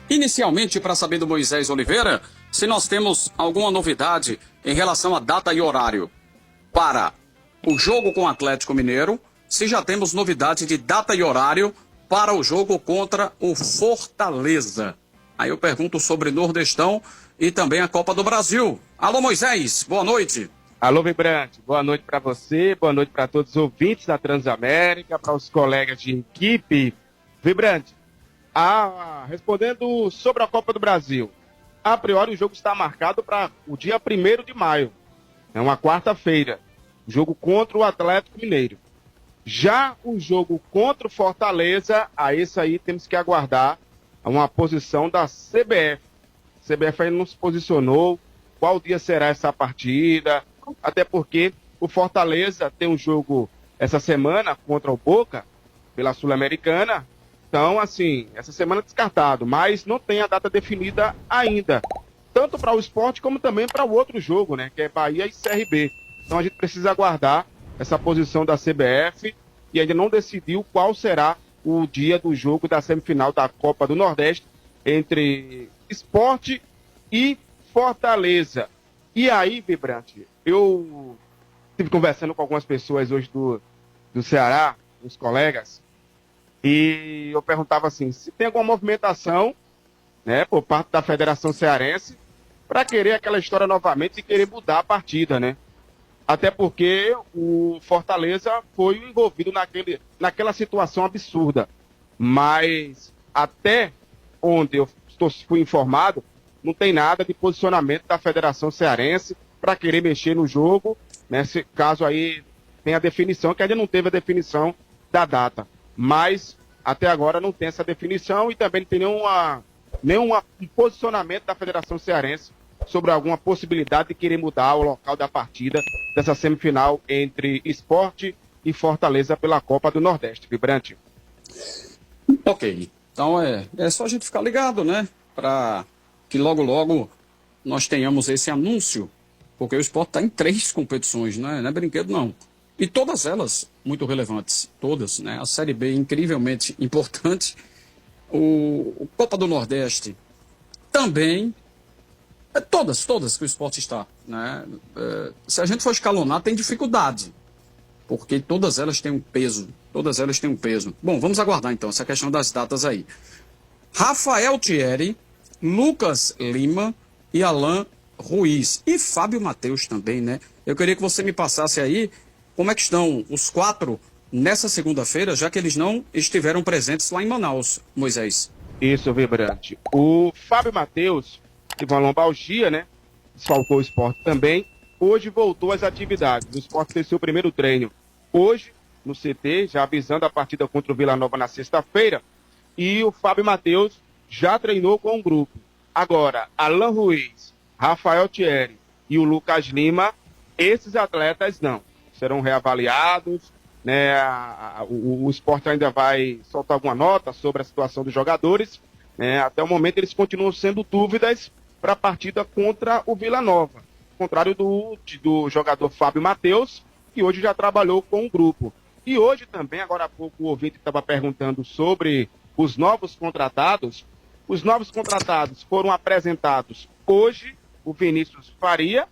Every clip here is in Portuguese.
Inicialmente, para saber do Moisés Oliveira, se nós temos alguma novidade em relação à data e horário para o jogo com o Atlético Mineiro, se já temos novidade de data e horário para o jogo contra o Fortaleza. Aí eu pergunto sobre Nordestão e também a Copa do Brasil. Alô, Moisés, boa noite. Alô, Vibrante, boa noite para você, boa noite para todos os ouvintes da Transamérica, para os colegas de equipe. Vibrante, respondendo sobre a Copa do Brasil, a priori o jogo está marcado para o dia 1º de maio, é uma quarta-feira, jogo contra o Atlético Mineiro. Já o jogo contra o Fortaleza, a esse aí temos que aguardar uma posição da CBF. A CBF ainda não se posicionou, qual dia será essa partida, até porque o Fortaleza tem um jogo essa semana contra o Boca, pela Sul-Americana. Então, assim, essa semana descartado, mas não tem a data definida ainda. Tanto para o Sport como também para o outro jogo, né? Que é Bahia e CRB. Então a gente precisa aguardar essa posição da CBF e ainda não decidiu qual será o dia do jogo da semifinal da Copa do Nordeste entre Sport e Fortaleza. E aí, Vibrante, eu estive conversando com algumas pessoas hoje do Ceará, os colegas, e eu perguntava assim, se tem alguma movimentação, né, por parte da Federação Cearense para querer aquela história novamente e querer mudar a partida, né? Até porque o Fortaleza foi envolvido naquela situação absurda. Mas até onde eu fui informado, não tem nada de posicionamento da Federação Cearense para querer mexer no jogo. Nesse caso aí tem a definição, que ainda não teve a definição da data. Mas até agora não tem essa definição e também não tem nenhum posicionamento da Federação Cearense sobre alguma possibilidade de querer mudar o local da partida dessa semifinal entre Sport e Fortaleza pela Copa do Nordeste. Vibrante. Ok, então é só a gente ficar ligado, né? Para que logo, logo nós tenhamos esse anúncio, porque o Sport está em 3 competições, né? Não é brinquedo, não. E todas elas muito relevantes, todas, né? A Série B incrivelmente importante, o Copa do Nordeste também, todas que o Sport está, né? Se a gente for escalonar, tem dificuldade, porque todas elas têm um peso, Bom, vamos aguardar então essa questão das datas aí. Rafael Thierry, Lucas Lima e Alan Ruiz. E Fábio Matheus também, né? Eu queria que você me passasse aí como é que estão os 4 nessa segunda-feira, já que eles não estiveram presentes lá em Manaus, Moisés. Isso, Vibrante. O Fábio Matheus teve uma lombalgia, né? Desfalcou o Sport também. Hoje voltou às atividades. O Sport fez seu primeiro treino hoje no CT, já avisando a partida contra o Vila Nova na sexta-feira. E o Fábio Matheus já treinou com o grupo. Agora, Alan Ruiz, Rafael Thierry e o Lucas Lima, esses atletas não. Serão reavaliados, né? O Sport ainda vai soltar alguma nota sobre a situação dos jogadores, né? Até o momento eles continuam sendo dúvidas para a partida contra o Vila Nova. Ao contrário do jogador Fábio Matheus, que hoje já trabalhou com o grupo. E hoje também, agora há pouco, o ouvinte estava perguntando sobre os novos contratados. Os novos contratados foram apresentados hoje. O Vinícius Faria,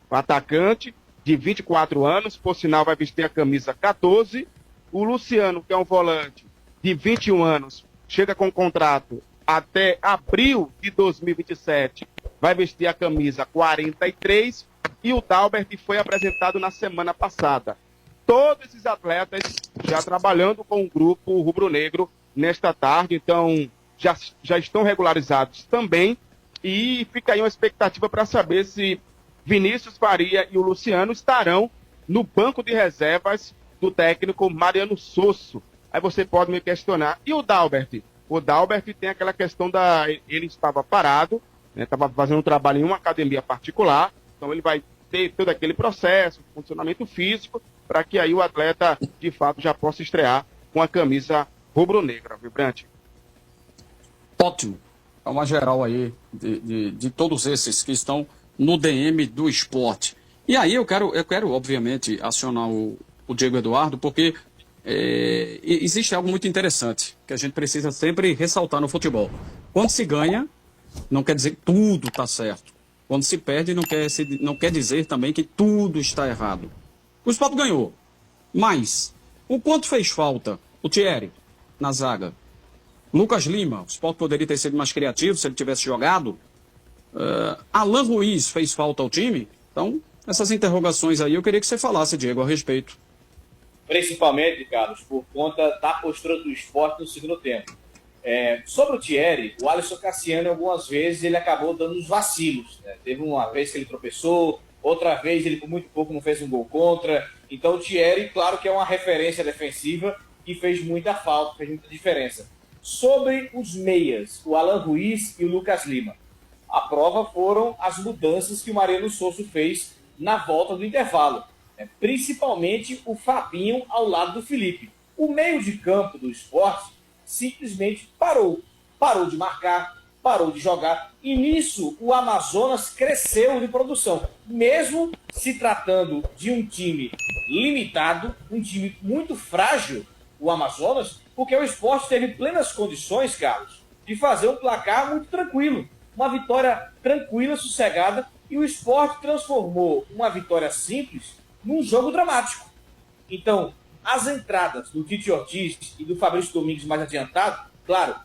o atacante de 24 anos, por sinal vai vestir a camisa 14. O Luciano, que é um volante de 21 anos, chega com contrato até abril de 2027, vai vestir a camisa 43. E o Dalbert foi apresentado na semana passada. Todos esses atletas já trabalhando com o grupo rubro-negro nesta tarde, então já estão regularizados também. E fica aí uma expectativa para saber se Vinícius Faria e o Luciano estarão no banco de reservas do técnico Mariano Sosso. Aí você pode me questionar. E o Dalbert? O Dalbert tem aquela questão ele estava parado, né, estava fazendo um trabalho em uma academia particular, então ele vai ter todo aquele processo, funcionamento físico, para que aí o atleta, de fato, já possa estrear com a camisa rubro-negra, Vibrante. Ótimo. É uma geral aí de todos esses que estão no DM do Sport. E aí eu quero obviamente, acionar o Diego Eduardo, porque existe algo muito interessante que a gente precisa sempre ressaltar no futebol. Quando se ganha, não quer dizer que tudo está certo. Quando se perde, não quer dizer também que tudo está errado. O Sport ganhou, mas o quanto fez falta o Thierry na zaga? Lucas Lima, o Sport poderia ter sido mais criativo se ele tivesse jogado. Alan Ruiz fez falta ao time? Então, essas interrogações aí eu queria que você falasse, Diego, a respeito. Principalmente, Carlos, por conta da postura do Sport no segundo tempo. Sobre o Thierry, o Alisson Cassiano, algumas vezes, ele acabou dando uns vacilos. Né? Teve uma vez que ele tropeçou, outra vez ele, por muito pouco, não fez um gol contra. Então, o Thierry, claro que é uma referência defensiva que fez muita falta, fez muita diferença. Sobre os meias, o Alan Ruiz e o Lucas Lima. A prova foram as mudanças que o Mariano Souza fez na volta do intervalo. Principalmente o Fabinho ao lado do Felipe. O meio de campo do Sport simplesmente parou. Parou de marcar, parou de jogar. E nisso o Amazonas cresceu de produção. Mesmo se tratando de um time limitado, um time muito frágil, o Amazonas, porque o Sport teve plenas condições, Carlos, de fazer um placar muito tranquilo. Uma vitória tranquila, sossegada, e o Sport transformou uma vitória simples num jogo dramático. Então, as entradas do Tite Ortiz e do Fabrício Domingues mais adiantado, claro,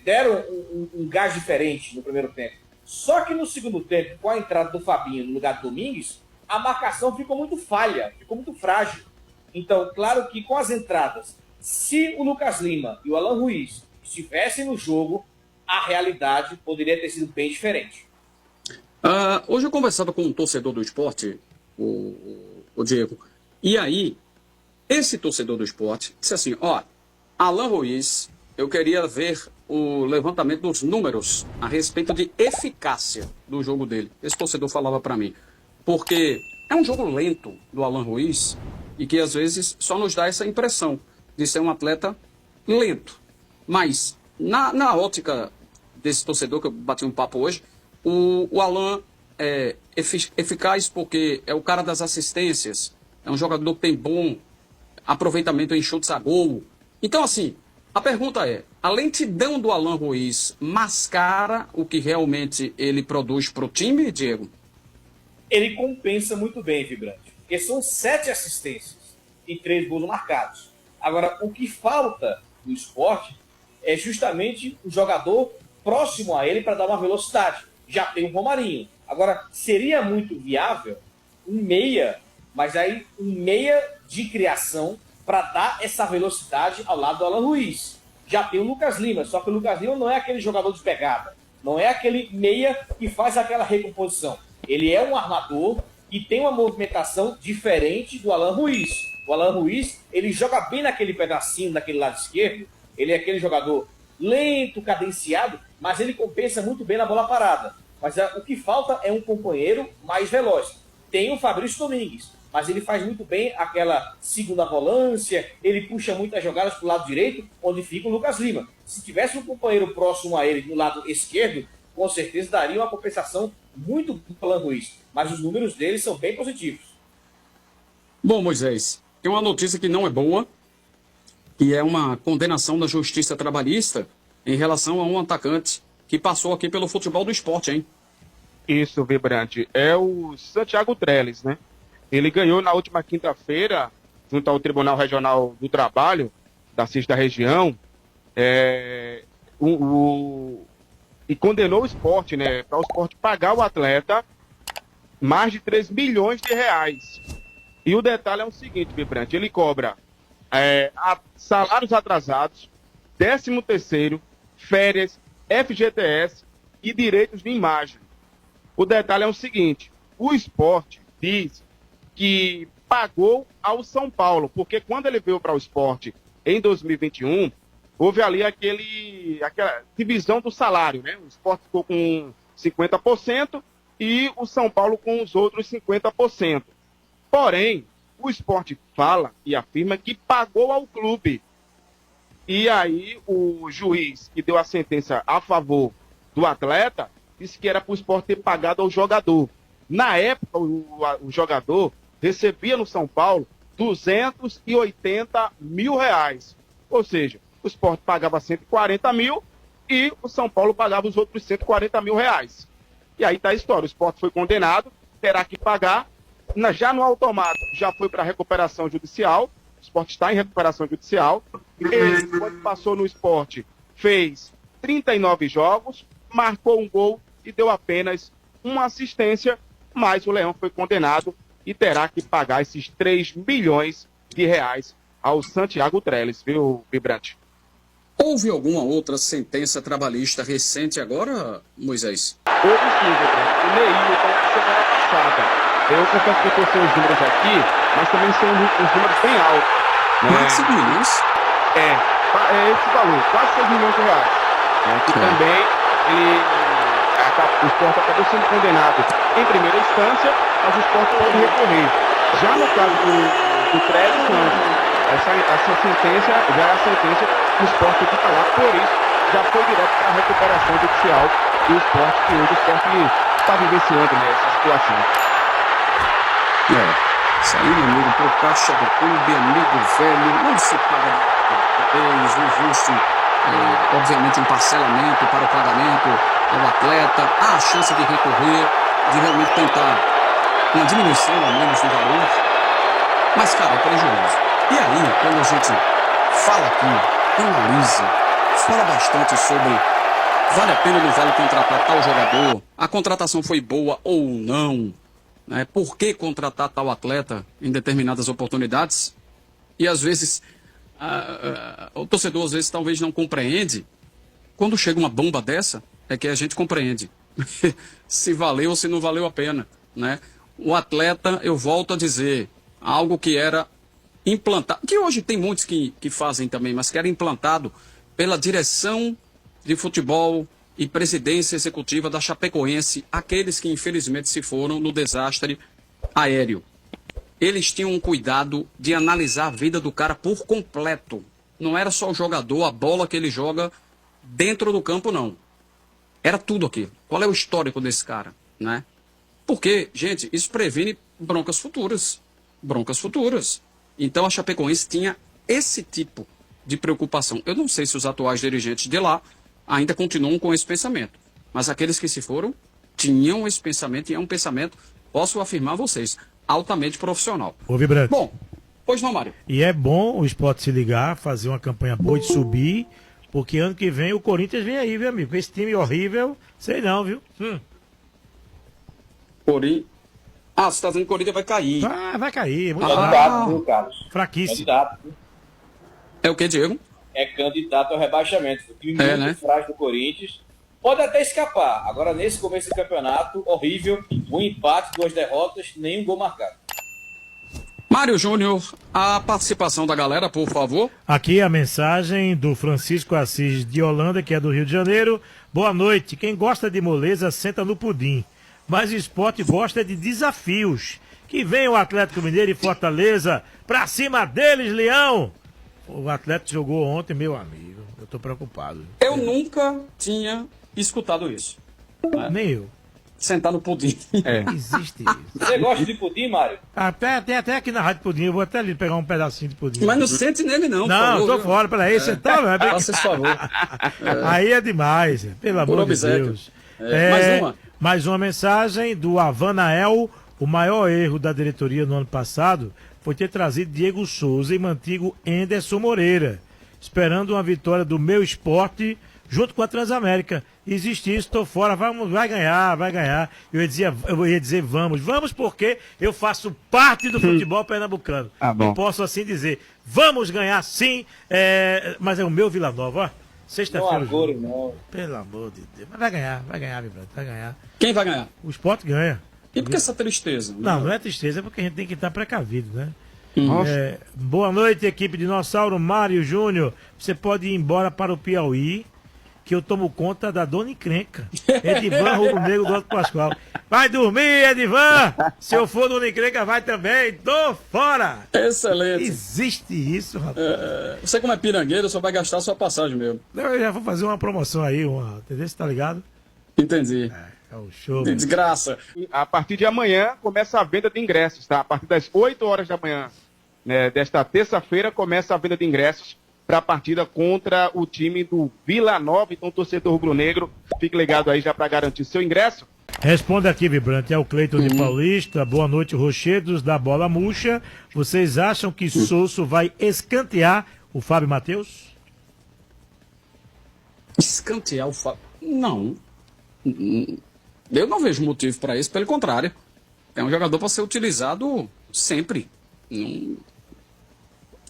deram um gás diferente no primeiro tempo. Só que no segundo tempo, com a entrada do Fabinho no lugar do Domingues, a marcação ficou muito falha, ficou muito frágil. Então, claro que com as entradas, se o Lucas Lima e o Alan Ruiz estivessem no jogo, a realidade poderia ter sido bem diferente. Hoje eu conversava com um torcedor do Sport, o Diego, e aí, esse torcedor do Sport disse assim, Alan Ruiz, eu queria ver o levantamento dos números a respeito de eficácia do jogo dele. Esse torcedor falava para mim, porque é um jogo lento do Alan Ruiz e que às vezes só nos dá essa impressão de ser um atleta lento. Mas, na ótica desse torcedor que eu bati um papo hoje, o Alan é eficaz porque é o cara das assistências, é um jogador que tem bom aproveitamento em chutes a gol. Então, assim, a pergunta é, a lentidão do Alan Ruiz mascara o que realmente ele produz para o time, Diego? Ele compensa muito bem, Vibrante, porque são 7 assistências e 3 gols marcados. Agora, o que falta no Sport é justamente o jogador próximo a ele para dar uma velocidade. Já tem o Romarinho. Agora, seria muito viável um meia, mas aí um meia de criação para dar essa velocidade ao lado do Alan Ruiz. Já tem o Lucas Lima, só que o Lucas Lima não é aquele jogador de pegada, não é aquele meia que faz aquela recomposição. Ele é um armador que tem uma movimentação diferente do Alan Ruiz. O Alan Ruiz, ele joga bem naquele pedacinho, naquele lado esquerdo, ele é aquele jogador lento, cadenciado, mas ele compensa muito bem na bola parada. Mas o que falta é um companheiro mais veloz. Tem o Fabrício Domingues, mas ele faz muito bem aquela segunda volância, ele puxa muitas jogadas para o lado direito, onde fica o Lucas Lima. Se tivesse um companheiro próximo a ele no lado esquerdo, com certeza daria uma compensação muito boa para o Alan Ruiz. Mas os números dele são bem positivos. Bom, Moisés, tem uma notícia que não é boa, que é uma condenação da Justiça Trabalhista em relação a um atacante que passou aqui pelo futebol do Sport, hein? Isso, Vibrante. É o Santiago Trellis, né? Ele ganhou na última quinta-feira, junto ao Tribunal Regional do Trabalho, da Sexta Região, e condenou o Sport, né? Para o Sport pagar o atleta mais de 3 milhões de reais. E o detalhe é o seguinte, Vibrante, ele cobra salários atrasados, 13º, férias, FGTS e direitos de imagem. O detalhe é o seguinte, o Sport diz que pagou ao São Paulo, porque quando ele veio para o Sport em 2021, houve ali aquela divisão do salário, né? O Sport ficou com 50% e o São Paulo com os outros 50%. Porém, o Sport fala e afirma que pagou ao clube. E aí o juiz que deu a sentença a favor do atleta disse que era para o Sport ter pagado ao jogador. Na época, o jogador recebia no São Paulo 280 mil reais. Ou seja, o Sport pagava 140 mil e o São Paulo pagava os outros R$140 mil. E aí tá a história, o Sport foi condenado, terá que pagar, já no automático, já foi para recuperação judicial, o Sport está em recuperação judicial, ele, quando passou no Sport, fez 39 jogos, marcou um gol e deu apenas uma assistência, mas o Leão foi condenado e terá que pagar esses R$3 milhões ao Santiago Trellis, viu, Vibrante? Houve alguma outra sentença trabalhista recente agora, Moisés? Houve sim, Vibrante. O Neil, semana passada. Eu confesso que eu estou sem os números aqui, mas também são uns números bem altos. Né? Mais de 5 milhões? É esse valor, quase R$6 milhões. Que também o Sport acabou sendo condenado em primeira instância, mas o Sport pode recorrer. Já no caso do Trellis, não. Essa sentença já é a sentença que o Sport tem que pagar, por isso já foi direto para a recuperação judicial do Sport, que hoje o Sport está vivenciando nessa situação. Isso aí, meu amigo, por caixa do clube, amigo velho, não se paga deles, não existe, obviamente, um parcelamento para o pagamento ao atleta, há a chance de recorrer, de realmente tentar uma diminuição, ao menos, do valor, mas, cara, é prejuízo. E aí, quando a gente fala aqui, analisa, fala bastante sobre vale a pena ou não vale contratar tal jogador, a contratação foi boa ou não, né? Por que contratar tal atleta em determinadas oportunidades? E às vezes, o torcedor às vezes talvez não compreende. Quando chega uma bomba dessa, é que a gente compreende se valeu ou se não valeu a pena, né? O atleta, eu volto a dizer, algo que era implantado, que hoje tem muitos que fazem também, mas que era implantado pela direção de futebol e presidência executiva da Chapecoense, aqueles que infelizmente se foram no desastre aéreo. Eles tinham um cuidado de analisar a vida do cara por completo. Não era só o jogador, a bola que ele joga dentro do campo, não. Era tudo aquilo. Qual é o histórico desse cara, né? Porque, gente, isso previne broncas futuras. Broncas futuras. Então a Chapecoense tinha esse tipo de preocupação. Eu não sei se os atuais dirigentes de lá ainda continuam com esse pensamento. Mas aqueles que se foram tinham esse pensamento e é um pensamento, posso afirmar a vocês, altamente profissional. Ô, Vibrante. Bom, pois não, Mário. E é bom o Sport se ligar, fazer uma campanha boa de subir, porque ano que vem o Corinthians vem aí, viu, amigo? Com esse time horrível, sei não, viu? Corinthians. Ah, você está dizendo que o Corinthians vai cair. Vai cair, muito Candidato, viu, Carlos? fraquíssimo. Candidato. É o que, Diego? É candidato ao rebaixamento. O time muito né? frágil do Corinthians. Pode até escapar. Agora, nesse começo do campeonato, horrível. Um empate, 2 derrotas, nenhum gol marcado. Mário Júnior, a participação da galera, por favor. Aqui a mensagem do Francisco Assis de Holanda, que é do Rio de Janeiro. Boa noite. Quem gosta de moleza, senta no pudim. Mas o esporte gosta de desafios. Que venha o Atlético Mineiro e Fortaleza pra cima deles, Leão! O Atlético jogou ontem, meu amigo. Eu tô preocupado. Eu nunca tinha escutado isso. Nem eu. Sentar no pudim. Existe isso. Você gosta de pudim, Mário? Tem até aqui na Rádio Pudim. Eu vou até ali pegar um pedacinho de pudim. Mas não sente nele, não. Não, por favor, tô fora, peraí. Você tá, não é bem... Faça esse favor. Aí é demais, pelo amor de obséquio. Deus. Mais uma. Mais uma mensagem do Havanael. O maior erro da diretoria no ano passado foi ter trazido Diego Souza e mantigo Anderson Moreira, esperando uma vitória do meu esporte junto com a Transamérica. Existe isso, tô fora, vai ganhar. Eu ia dizer vamos porque eu faço parte do futebol pernambucano. Bom. Eu posso assim dizer, vamos ganhar sim, mas é o meu Vila Nova, ó. Sexta-feira. Não, agora não. Pelo amor de Deus. Mas vai ganhar, Vibrante, vai ganhar. Quem vai ganhar? O Sport ganha. E por que essa tristeza? Não é tristeza, é porque a gente tem que estar precavido, né? Boa noite, equipe Dinossauro, Mário Júnior. Você pode ir embora para o Piauí, que eu tomo conta da Dona Encrenca. Edivan Rubro Negro do Alto Pascoal. Vai dormir, Edivan! Se eu for Dona Encrenca, vai também. Tô fora! Excelente. Existe isso, rapaz. Você, como é pirangueiro, só vai gastar a sua passagem mesmo. Eu já vou fazer uma promoção aí, entendeu? Você tá ligado? Entendi. É o show. De desgraça. A partir de amanhã começa a venda de ingressos, tá? A partir das 8 horas da manhã, né, desta terça-feira, começa a venda de ingressos para a partida contra o time do Vila Nova. Então, torcedor rubro-negro, fique ligado aí já para garantir seu ingresso. Responda aqui, Vibrante, é o Cleiton de Paulista. Boa noite, Rochedos da Bola Murcha. Vocês acham que Sosso vai escantear o Fábio Matheus? Escantear o Fábio? Não. Eu não vejo motivo para isso, pelo contrário. É um jogador para ser utilizado sempre.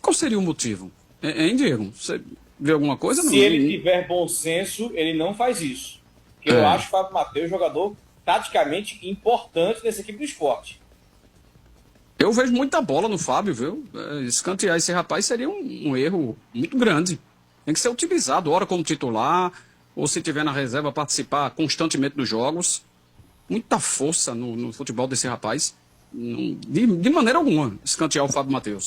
Qual seria o motivo? Hein, Diego? Você vê alguma coisa? Se ele tiver bom senso, ele não faz isso. Porque eu acho o Fábio Matheus jogador taticamente importante nessa equipe do Sport. Eu vejo muita bola no Fábio, viu? Escantear esse rapaz seria um erro muito grande. Tem que ser utilizado, ora como titular, ou se tiver na reserva, participar constantemente dos jogos. Muita força no futebol desse rapaz. De maneira alguma, escantear o Fábio Matheus.